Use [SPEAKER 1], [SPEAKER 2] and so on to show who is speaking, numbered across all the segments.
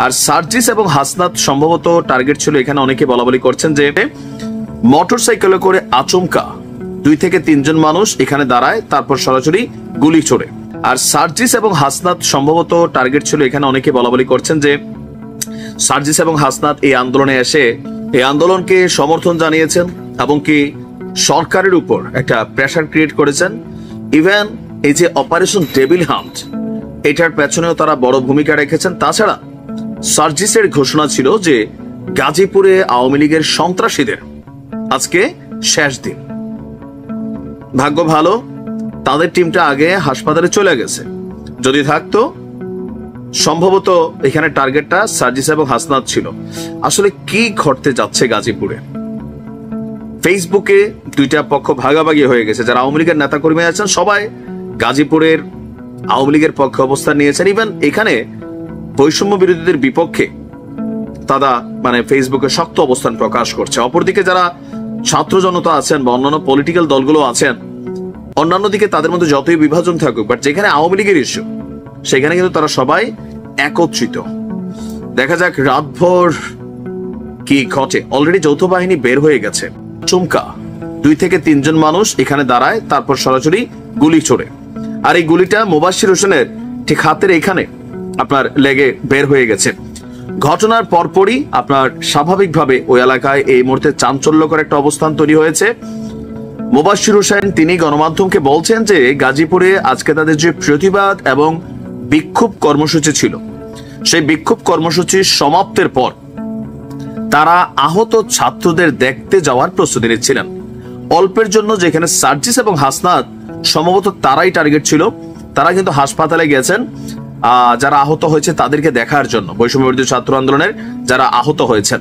[SPEAKER 1] আর সার্জিস এবং হাসনাত সম্ভবত টার্গেট ছিল। এখানে অনেকে বলাবলি করছেন যে মোটরসাইকেলে করে আচমকা 2 থেকে 3 জন মানুষ এখানে দাঁড়ায়, তারপর সরাসরি গুলি ছোড়ে। আর সার্জিস এবং হাসনাত সম্ভবত টার্গেট ছিল। এখানে অনেকে বলাবলি করছেন যে সার্জিস এবং হাসনাত এই আন্দোলনে এসে এই আন্দোলনকে সমর্থন জানিয়েছেন এবং কি সরকারের উপর একটা প্রেসার ক্রিয়েট করেছেন। ইভেন এই যে অপারেশন ডেভিল হান্ট, এটার পেছনেও তারা বড় ভূমিকা রেখেছেন। তাছাড়া সার্জিসের ঘোষণা ছিল যে গাজীপুরে আওয়ামী লীগের সন্ত্রাসীদের আজকে শেষ দিন। ভাগ্য ভালো, তাদের টিমটা আগে হাসপাতালে চলে গেছে। যদি থাকতো সম্ভবত এখানে টার্গেটটা সার্জিস এবং হাসনাত ছিল। আসলে কি ঘটতে যাচ্ছে গাজীপুরে? ফেসবুকে 2টা পক্ষ ভাগাভাগি হয়ে গেছে। যারা আওয়ামী লীগের নেতাকর্মী আছেন সবাই গাজীপুরের আওয়ামী লীগের পক্ষে অবস্থান নিয়েছেন। ইভেন এখানে বৈষম্য বিরোধীদের বিপক্ষে তারা ফেসবুকে শক্ত অবস্থান প্রকাশ করছে। অপরদিকে যারা ছাত্র জনতা আছেন বা অন্যান্য পলিটিক্যাল দলগুলো আছেন, অন্যান্য দিকে তাদের মধ্যে যতই বিভাজন থাকুক, বাট যেখানে আওয়ামী লীগের ইস্যু সেখানে কিন্তু তারা সবাই একত্রিত। দেখা যাক রাতভর কি ঘটে। অলরেডি যৌথ বাহিনী বের হয়ে গেছে। চমকা 2 থেকে 3 জন মানুষ এখানে দাঁড়ায়, তারপর সরাসরি গুলি ছোড়ে। আর এই গুলিটা মুবাশশির হোসেনের ঠিক হাতের এখানে আপনার লেগে বের হয়ে গেছে। ঘটনার পরপরই আপনার স্বাভাবিকভাবে ওই এলাকায় এই মুহূর্তে চাঞ্চল্যকর একটা অবস্থান তৈরি হয়েছে। মুবাশশির হোসেন তিনি গণমাধ্যমকে বলছেন যে গাজীপুরে আজকে তাদের যে প্রতিবাদ এবং বিক্ষোভ কর্মসূচি ছিল, সেই বিক্ষোভ কর্মসূচির সমাপ্তের পর তারা আহত ছাত্রদের দেখতে যাওয়ার প্রস্তুতি নিচ্ছিলেন। অল্পের জন্য যেখানে সার্জিস এবং হাসনাত সম্ভবত তারাই টার্গেট ছিল, তারা কিন্তু হাসপাতালে গেছেন যারা আহত হয়েছে তাদেরকে দেখার জন্য, বৈষম্য বিরোধী ছাত্র আন্দোলনের যারা আহত হয়েছেন।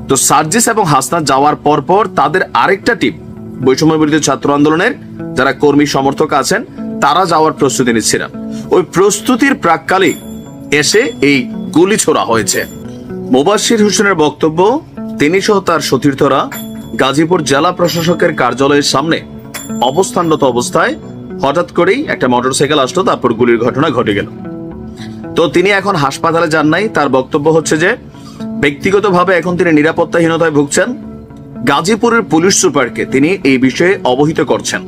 [SPEAKER 1] তো সার্জিস এবং হাসনাত যাওয়ার পর তাদের আরেকটা টিম বৈষম্য বিরোধী ছাত্র আন্দোলনের যারা কর্মী সমর্থক আছেন তারা যাওয়ার প্রস্তুতি নিচ্ছিলেন। ওই প্রস্তুতির প্রাককালে এসে এই গুলি ছোড়া হয়েছে। মুবাশশির হোসেনের বক্তব্য, তিনি সহ তার সতীর্থরা গাজীপুর জেলা প্রশাসকের কার্যালয়ের সামনে অবস্থানরত অবস্থায় হঠাৎ করেই একটা মোটরসাইকেল আসলো, তারপর গুলির ঘটনা ঘটে গেল। তো তিনি এখন হাসপাতালে যান নাই। তার বক্তব্য হচ্ছে যে ব্যক্তিগতভাবে এখন তিনি নিরাপত্তাহীনতায় ভুগছেন। গাজীপুরের পুলিশ সুপারকে তিনি এই বিষয়ে অবহিত করছেন।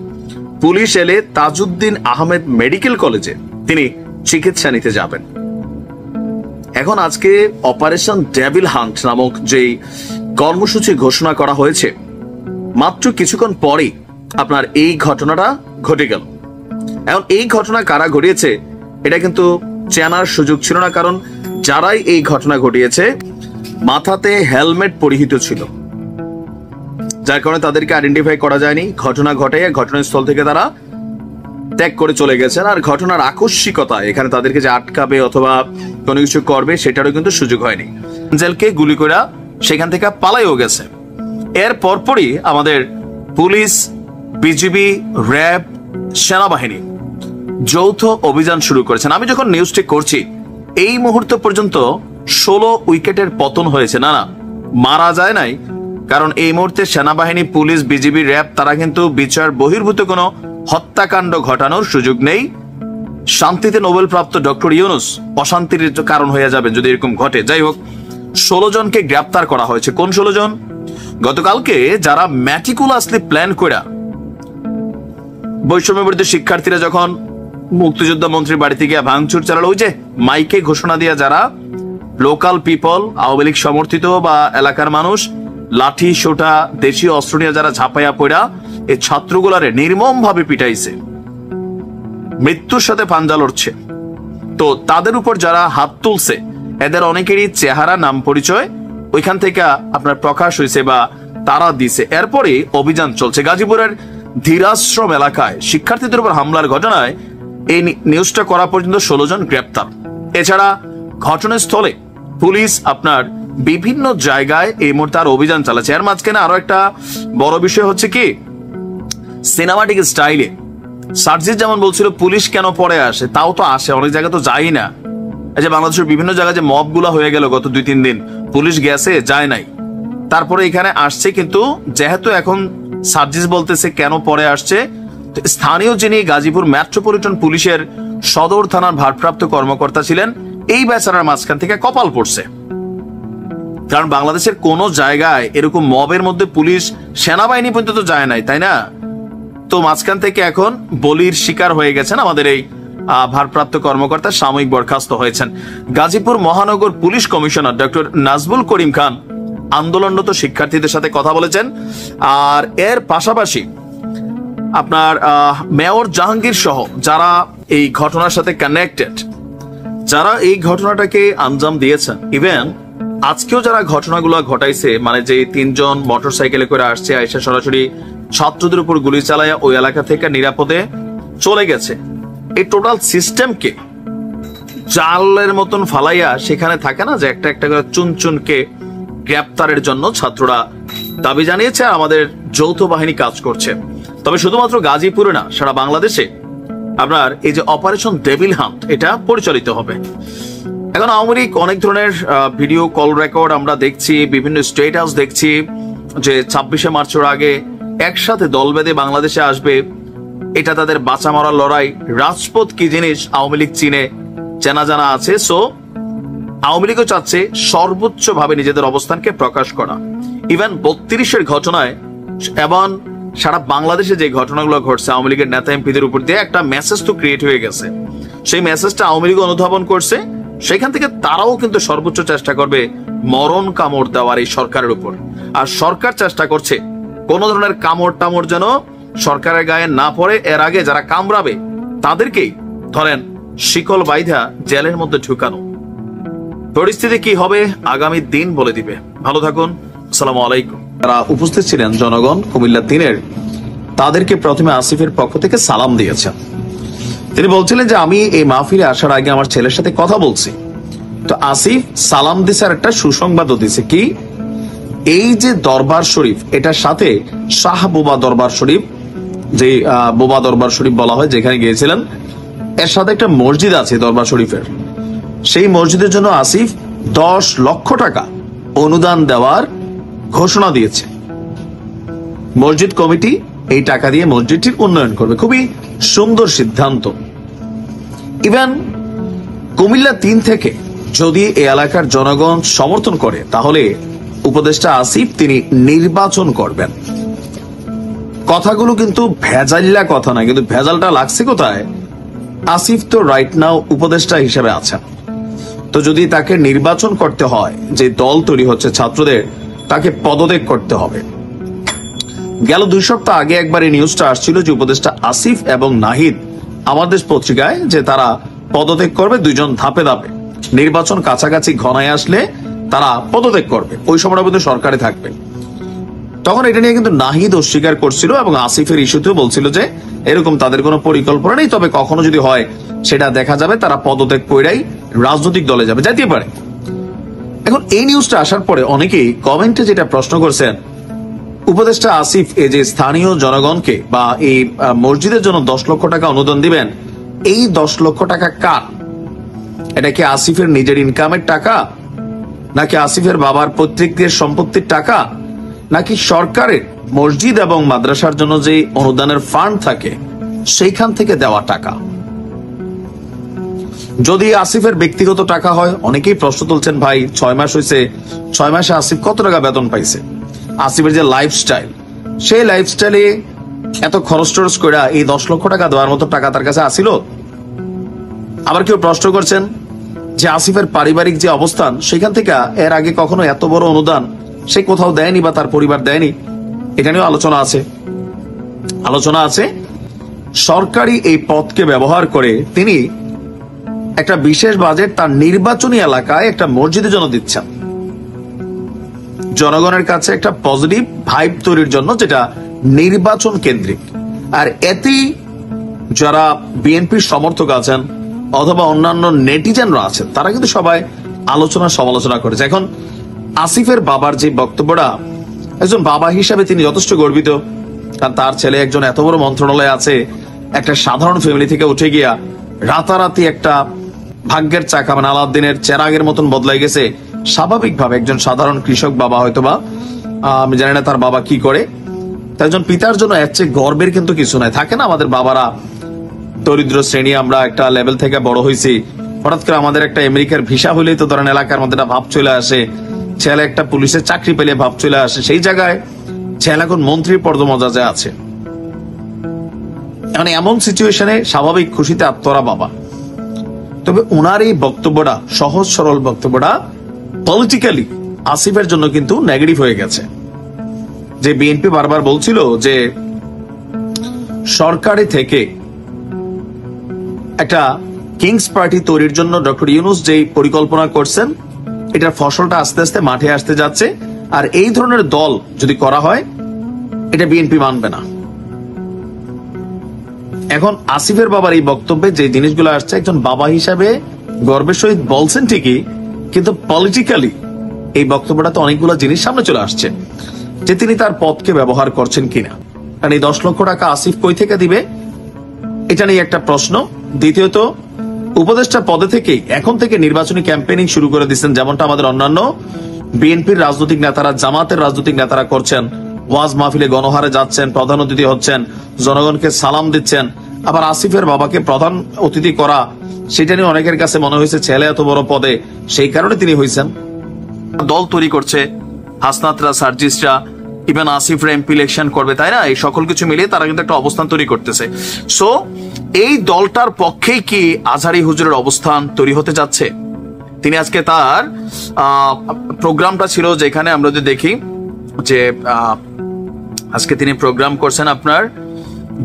[SPEAKER 1] পুলিশ এলে তাজউদ্দিন আহমেদ মেডিকেল কলেজে তিনি চিকিৎসা নিতে যাবেন। এখন আজকে অপারেশন ডেভিল হান্ট নামক যেই কর্মসূচি ঘোষণা করা হয়েছে, মাত্র কিছুক্ষণ পরেই আপনার এই ঘটনাটা ঘটে গেল। এখন এই ঘটনা কারা ঘটিয়েছে এটা কিন্তু চেনার সুযোগ ছিল না, কারণ যারাই এই ঘটনা ঘটিয়েছে মাথাতে হেলমেট পরিহিত ছিল, যার কারণে তাদেরকে আইডেন্টিফাই করা যায়নি। ঘটনা ঘটে ঘটনাস্থল থেকে তারা ত্যাগ করে চলে গেছেন। আর ঘটনার আকস্মিকতা এখানে তাদেরকে যে আটকাবে অথবা কোনো কিছু করবে সেটারও কিন্তু সুযোগ হয়নি। জেলকে গুলি করে সেখান থেকে পালাইও গেছে। এর পরপরই আমাদের পুলিশ, বিজিবি, র্যাব, সেনাবাহিনী যৌথ অভিযান শুরু করেছেন। আমি যখন নিউজটি করছি এই মুহূর্ত পর্যন্ত 16 উইকেটের পতন হয়েছে। না, মারা যায় নাই, কারণ এই মুহূর্তে সেনাবাহিনী, পুলিশ, বিজিবি, র্যাব তারা কিন্তু বিচার বহির্ভূত কোনো হত্যাকাণ্ড ঘটানোর সুযোগ নেই। শান্তিতে নোবেল প্রাপ্ত ডক্টর ইউনূস অশান্তির কারণ হয়ে যাবে যদি এরকম ঘটে। যাই হোক, 16 জনকে গ্রেপ্তার করা হয়েছে। কোন 16 জন? গতকালকে যারা ম্যাটিকুলাসলি প্ল্যান করে বৈষম্য বিরোধী শিক্ষার্থীরা যখন মুক্তিযোদ্ধা মন্ত্রীর বাড়িতে গিয়ে ভাঙচুর চালালো, ওই যে মাইকে ঘোষণা দিয়ে যারা লোকাল পিপল, আওয়ামী লীগ সমর্থিত বা এলাকার মানুষ লাঠি সোটা দেশীয় অস্ত্র নিয়ে যারা ঝাঁপাইয়া পড়া এই ছাত্রগুলারে নির্মম ভাবে পিটাইছে, মৃত্যুর সাথে পাঞ্জা লড়ছে, তো তাদের উপর যারা হাত তুলছে এদের অনেকেরই চেহারা, নাম, পরিচয় ওইখান থেকে আপনার প্রকাশ হয়েছে বা তারা দিছে। এরপরে অভিযান চলছে। গাজীপুরের ধীরাশ্রম এলাকায় শিক্ষার্থীদের উপর হামলার ঘটনায় এই নিউজটা করা পর্যন্ত 16 জন গ্রেপ্তার। এছাড়া ঘটনাস্থলে পুলিশ আপনার বিভিন্ন জায়গায় এই মুহূর্তে আর অভিযান চালাচ্ছে। এর মাঝখানে আরো একটা বড় বিষয় হচ্ছে কি, সিনেমাটিক স্টাইলে সার্জিস যেমন বলছিল পুলিশ কেন পরে আসে, তাও তো আসে, অনেক জায়গায় তো যাই না। এই যে বাংলাদেশের বিভিন্ন জায়গায় যে মব গুলা হয়ে গেল গত 2-3 দিন, পুলিশ গেছে, যায় নাই, তারপরে এখানে আসছে। কিন্তু যেহেতু এখন সার্জিস বলতেছে কেন পরে আসছে, স্থানীয় যিনি গাজীপুর মেট্রোপলিটন পুলিশের সদর থানার ভারপ্রাপ্ত কর্মকর্তা ছিলেন এই বেচারার মাঝখান থেকে কপাল পড়ছে। কারণ বাংলাদেশের কোন জায়গায় এরকম মবের মধ্যে পুলিশ সেনাবাহিনী পর্যন্ত যায় নাই, তাই না? তো মাঝখান থেকে এখন বলির শিকার হয়ে গেছেন আমাদের এই ভারপ্রাপ্ত কর্মকর্তা, সাময়িক বরখাস্ত হয়েছেন। গাজীপুর মহানগর police commissioner doctor Nazbul Karim Khan আন্দোলনরত শিক্ষার্থীদের সাথে কথা বলেছেন। আর এর পাশাপাশি আপনার মেয়র জাহাঙ্গীর সহ যারা এই ঘটনার সাথে কানেক্টেড, যারা এই ঘটনাটাকে আঞ্জাম দিয়েছেন, ইভেন আজকেও যারা ঘটনাগুলো ঘটাইছে, মানে যে 3 জন মোটরসাইকেলে করে আসছে, আইসা সরাসরি ছাত্রদের উপর গুলি চালায়া ওই এলাকা থেকে নিরাপদে চলে গেছে, এই টোটাল সিস্টেমকে জালের মতন ফালাইয়া সেখানে থাকে না যে একটা একটা করে চুনচুনকে গ্রেপ্তারের জন্য ছাত্ররা দাবি জানিয়েছে, আমাদের যৌথ বাহিনী কাজ করছে। তবে শুধুমাত্র গাজীপুরে না, সারা বাংলাদেশে আপনার এই যে অপারেশন ডেভিল হান্ট এটা পরিচালিত হবে। এখন আওয়ামী লীগ অনেক ধরনের ভিডিও কল রেকর্ড আমরা দেখছি, বিভিন্ন স্টেট হাউস দেখছি যে 26শে মার্চের আগে একসাথে দল বেঁধে বাংলাদেশে আসবে, এটা তাদের বাঁচা মরার লড়াই। রাজপথ কি জিনিস আওয়ামী লীগ চীনে চেনা জানা আছে। সো আওয়ামী লীগও চাচ্ছে সর্বোচ্চ ভাবে নিজেদের অবস্থানকে প্রকাশ করা। ইভেন 32-এর ঘটনায় এবং সারা বাংলাদেশে যে ঘটনাগুলো ঘটছে আওয়ামী লীগের নেতা এমপিদের উপর দিয়ে একটা মেসেজ তো ক্রিয়েট হয়ে গেছে। সেই মেসেজটা আওয়ামী লীগ অনুধাবন করছে, সেখান থেকে তারাও কিন্তু সর্বোচ্চ চেষ্টা করবে মরণ কামড় দেওয়ার এই সরকারের উপর। আর সরকার চেষ্টা করছে কোন ধরনের কামড় টামড় যেন সরকারের গায়ে না পড়ে, এর আগে যারা কামড়াবে তাদেরকেই ধরেন শিকল বাইধা জেলের মধ্যে ঢুকানো। পরিস্থিতি কি হবে আগামী দিন বলে দিবে। ভালো থাকুন, আসসালামু আলাইকুম। যারা উপস্থিত ছিলেন জনগণ কুমিল্লা 3-এর, তাদেরকে প্রথমে আসিফের পক্ষ থেকে সালাম দিয়েছেন। তিনি বলছিলেন যে আমি এই মাহফিলে আসার আগে আমার ছেলের সাথে কথা বলছি, তো আসিফ সালাম দিছে আর একটা সুসংবাদও দিছে। কি? এই যে দরবার শরীফ, এটার সাথে শাহ বোবা দরবার শরীফ, যে বোবা দরবার শরীফ বলা হয় যেখানে গিয়েছিলেন, এর সাথে একটা মসজিদ আছে দরবার শরীফের। সেই মসজিদের জন্য আসিফ 10 লক্ষ টাকা অনুদান দেওয়ার ঘোষণা দিয়েছে। মসজিদ কমিটি এই টাকা দিয়ে মসজিদটির উন্নয়ন করবে। খুবই সুন্দর সিদ্ধান্ত। ইভেন কুমিল্লা 3 থেকে যদি এই এলাকার জনগণ সমর্থন করে, তাহলে উপদেষ্টা আসিফ তিনি নির্বাচন করবেন। কথাগুলো কিন্তু ভেজাল্লা কথা না, কিন্তু ভেজালটা লাগছে কোথায়? আসিফ তো রাইট নাও উপদেষ্টা হিসেবে আছেন, তো যদি তাকে নির্বাচন করতে হয়, যে দল তৈরি হচ্ছে ছাত্রদের, তাকে পদত্যাগ করতে হবে। গেল 2 সপ্তাহ আগে একবার এই নিউজটা আসছিল যে উপদেষ্টা আসিফ এবং নাহিদ আমার দেশ পত্রিকায় যে তারা পদত্যাগ করবে 2 জন ধাপে ধাপে, নির্বাচন কাছাকাছি ঘনায় আসলে তারা পদত্যাগ করবে, ওই সময়টা কিন্তু সরকারে থাকবে। তখন এটা নিয়ে কিন্তু নাহিদ অস্বীকার করছিল এবং আসিফের ইস্যুতেও বলছিল যে এরকম তাদের কোনো পরিকল্পনা নেই, তবে কখনো যদি হয় সেটা দেখা যাবে, তারা পদত্যাগ কইরাই রাজনৈতিক দলে যাবে, যাইতে পারে। এখন এই নিউজটা আসার পরে অনেকেই কমেন্টে যেটা প্রশ্ন করছেন, উপদেষ্টা আসিফ এই যে স্থানীয় জনগণকে বা এই মসজিদের জন্য 10 লক্ষ টাকা অনুদান দিবেন, এই 10 লক্ষ টাকা কার? এটা কি আসিফের নিজের ইনকামের টাকা, নাকি আসিফের বাবার পৈতৃকের সম্পত্তির টাকা, নাকি সরকারের মসজিদ এবং মাদ্রাসার জন্য যে অনুদানের ফান্ড থাকে সেইখান থেকে দেওয়া টাকা? যদি আসিফের ব্যক্তিগত টাকা হয়, অনেকেই প্রশ্ন তুলছেন ভাই 6 মাস হয়েছে, 6 মাসে আসিফ কত টাকা বেতন পাইছে? আসিফের যে লাইফস্টাইল, সেই লাইফস্টাইলে এত খরচ টরচ করে এই 10 লক্ষ টাকা দেওয়ার মতো টাকা তার কাছে আসিল? আবার কেউ প্রশ্ন করছেন যে আসিফের পারিবারিক যে অবস্থান, সেখান থেকে এর আগে কখনো এত বড় অনুদান সে কোথাও দেয়নি বা তার পরিবার দেয়নি। এটা নিয়েও আলোচনা আছে। সরকারি এই পদকে ব্যবহার করে তিনি একটা বিশেষ বাজেট তার নির্বাচনী এলাকায় একটা মসজিদের জন্য দিচ্ছেন, জনগণের কাছে একটা পজিটিভ ভাইব তৈরির জন্য, যেটা নির্বাচন কেন্দ্রিক। আর এতেই যারা বিএনপির সমর্থক আছেন অথবা অন্যান্য নেটিজেনরা আছেন, তারা কিন্তু সবাই আলোচনা সমালোচনা করেছে। এখন আসিফের বাবার যে বক্তব্যটা, একজন বাবা হিসাবে তিনি যথেষ্ট গর্বিত, কারণ তার ছেলে একজন এত বড় মন্ত্রণালয়ে আছে, একটা সাধারণ ফ্যামিলি থেকে উঠে গিয়া রাতারাতি একটা ভাগ্যের চাকা, মানে আলাউদ্দিনের চেরাগের মতন বদলাই গেছে। স্বাভাবিকভাবে একজন সাধারণ কৃষক বাবা, হয়তোবা আমি জানি না তার বাবা কি করে, তাই একজন পিতার জন্য এর চেয়ে গর্বের কিন্তু কিছু নাই। থাকে না আমাদের বাবারা দরিদ্র শ্রেণী, আমরা একটা লেভেল থেকে বড় হয়েছি, হঠাৎ করে আমাদের একটা আমেরিকার ভিসা হলেই তো ধরেন এলাকার মধ্যে একটা ভাব চলে আসে, ছেলে একটা পুলিশের চাকরি পেলে ভাব চলে আসে, সেই জায়গায় ছেলে এখন মন্ত্রীর পদমর্যাদায় আছে। মানে এমন সিচুয়েশনে স্বাভাবিক খুশিতে আত্মরা বাবা। তবে ওনার এই বক্তব্যটা, সহজ সরল বক্তব্যটা পলিটিক্যালি আসিফের জন্য কিন্তু নেগেটিভ হয়ে গেছে। যে বিএনপি বারবার বলছিল যে সরকারি থেকে একটা কিংস পার্টি তৈরির জন্য ডক্টর ইউনূস যে পরিকল্পনা করছেন, এটার ফসলটা আস্তে আস্তে মাঠে আসতে যাচ্ছে। আর এই ধরনের দল যদি করা হয়, এটা বিএনপি মানবে না। এখন আসিফের বাবার এই বক্তব্যে যে জিনিসগুলো আসছে, একজন বাবা হিসাবে গর্বের সহিত বলছেন ঠিকই, কিন্তু পলিটিক্যালি এই বক্তব্যটা তো অনেকগুলো জিনিস সামনে চলে আসছে যে তিনি তার পদকে ব্যবহার করছেন কিনা। কারণ এই 10 লক্ষ টাকা আসিফ কই থেকে দিবে, এটা নিয়ে একটা প্রশ্ন। দ্বিতীয়ত, উপদেষ্টা পদে থেকেই এখন থেকে নির্বাচনী ক্যাম্পেইনিং শুরু করে দিচ্ছেন, যেমনটা আমাদের অন্যান্য বিএনপির রাজনৈতিক নেতারা, জামাতের রাজনৈতিক নেতারা করছেন। ওয়াজ মাহফিলে গণহারে যাচ্ছেন, প্রধান অতিথি হচ্ছেন, জনগণকে সালাম দিচ্ছেন। আবার আসিফের বাবাকে প্রধান অতিথি করা, সেটা নিয়ে অনেকের কাছে মনে হয়েছে ছেলে এত বড় পদে, সেই কারণে তিনি হয়েছেন। দল তৈরি করছে, হাসনাতরা, সার্জিসরা, ইভেন আসিফরা এমপি ইলেকশন করবে, তাই না? এই সকল কিছু মিলিয়ে তারা কিন্তু একটা অবস্থান তৈরি করতেছে। সো এই দলটার পক্ষেই কি আজহারী হুজুরের অবস্থান তৈরি হতে যাচ্ছে? তিনি আজকে তার প্রোগ্রামটা ছিল, যেখানে আমরা যদি দেখি যে আজকে তিনি প্রোগ্রাম করছেন আপনার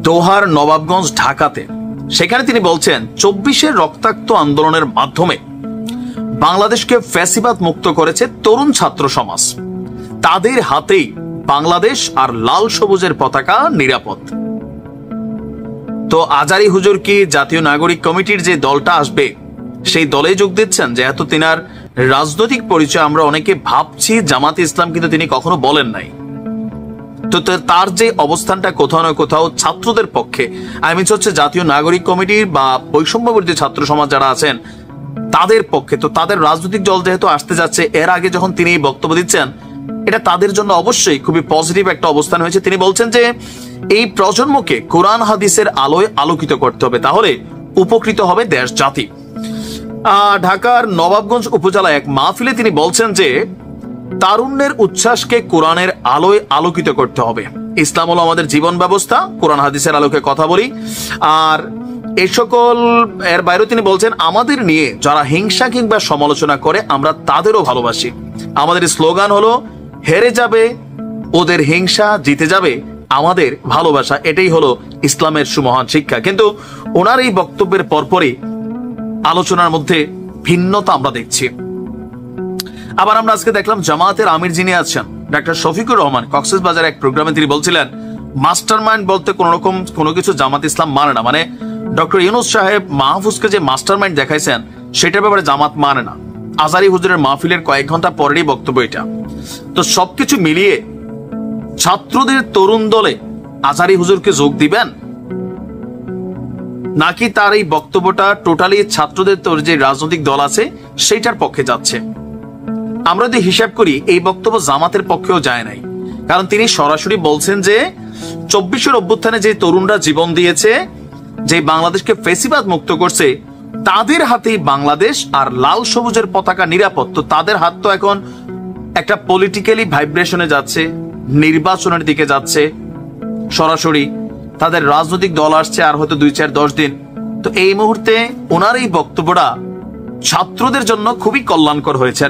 [SPEAKER 1] দোহার, নবাবগঞ্জ, ঢাকাতে। সেখানে তিনি বলছেন 24-এর রক্তাক্ত আন্দোলনের মাধ্যমে বাংলাদেশকে ফ্যাসিবাদ মুক্ত করেছে তরুণ ছাত্র সমাজ, তাদের হাতেই বাংলাদেশ আর লাল সবুজের পতাকা নিরাপদ। তো আজহারী হুজুর কি জাতীয় নাগরিক কমিটির যে দলটা আসবে সেই দলে যোগ দিচ্ছেন? যেহেতু তিনার রাজনৈতিক পরিচয় আমরা অনেকে ভাবছি জামাতে ইসলাম, কিন্তু তিনি কখনো বলেন নাই। তো তার যে অবস্থানটা কোথাও না কোথাও ছাত্রদের পক্ষে, আমি হচ্ছে জাতীয় নাগরিক কমিটির বা বৈষম্য বিরোধী ছাত্র সমাজ যারা আছেন তাদের পক্ষে। তো তাদের রাজনৈতিক দল যেহেতু আসতে যাচ্ছে, এর আগে যখন তিনি এই বক্তব্য দিচ্ছেন, এটা তাদের জন্য অবশ্যই খুবই পজিটিভ একটা অবস্থান হয়েছে। তিনি বলছেন যে এই প্রজন্মকে কোরআন হাদিসের আলোয় আলোকিত করতে হবে, তাহলে উপকৃত হবে দেশ জাতি। ঢাকার নবাবগঞ্জ উপজেলায় এক মাহফিলে তিনি বলছেন যে তারুণ্যের উচ্ছ্বাসকে কোরআনের আলোয় আলোকিত করতে হবে। ইসলাম হলো আমাদের জীবন ব্যবস্থা, কোরআন হাদিসের আলোকে কথা বলি। আর এই সকল এর বাইরেও তিনি বলছেন আমাদের নিয়ে যারা হিংসা কিংবা সমালোচনা করে আমরা তাদেরও ভালোবাসি। আমাদের স্লোগান হলো হেরে যাবে ওদের হিংসা, জিতে যাবে আমাদের ভালোবাসা। এটাই হলো ইসলামের সুমহান শিক্ষা। কিন্তু ওনার এই বক্তব্যের পরপরই আলোচনার মধ্যে ভিন্নতা আমরা দেখছি। আবার আমরা আজকে দেখলাম জামায়াতের আমির যিনি আছেন ডাক্তার শফিকুর রহমান, কক্সবাজার এক প্রোগ্রামে তিনি বলছিলেন মাস্টার মাইন্ড বলতে কোনো কিছু জামাত ইসলাম মানে না। মানে ডক্টর ইউনূস সাহেব মাহফুজকে যে মাস্টার মাইন্ড দেখাইছেন সেটার ব্যাপারে জামাত মানে না। আজহারী হুজুরের মাহফিলের কয়েক ঘন্টা পরেরই বক্তব্য এটা। তো সবকিছু মিলিয়ে ছাত্রদের তরুণ দলে আজহারী হুজুরকে যোগ দিবেন, নাকি তার এই বক্তব্যটা টোটালি ছাত্রদের যে রাজনৈতিক দল আছে সেইটার পক্ষে যাচ্ছে? আমরা যদি হিসাব করি এই বক্তব্য জামাতের পক্ষেও যায় নাই, কারণ তিনি সরাসরি বলছেন যে 24-এর অভ্যুত্থানে যে তরুণরা জীবন দিয়েছে, যে বাংলাদেশকে ফ্যাসিবাদ মুক্ত করছে, তাদের হাতেই বাংলাদেশ আর লাল সবুজের পতাকা নিরাপদ। তো তাদের হাত তো এখন একটা পলিটিক্যালি ভাইব্রেশনে যাচ্ছে, নির্বাচনের দিকে যাচ্ছে সরাসরি। তাদের রাজনৈতিক দল আসছে আর হয়তো 2-4-10 দিন। তো এই মুহূর্তে ওনার এই বক্তব্যটা ছাত্রদের জন্য খুবই কল্যাণকর হয়েছে।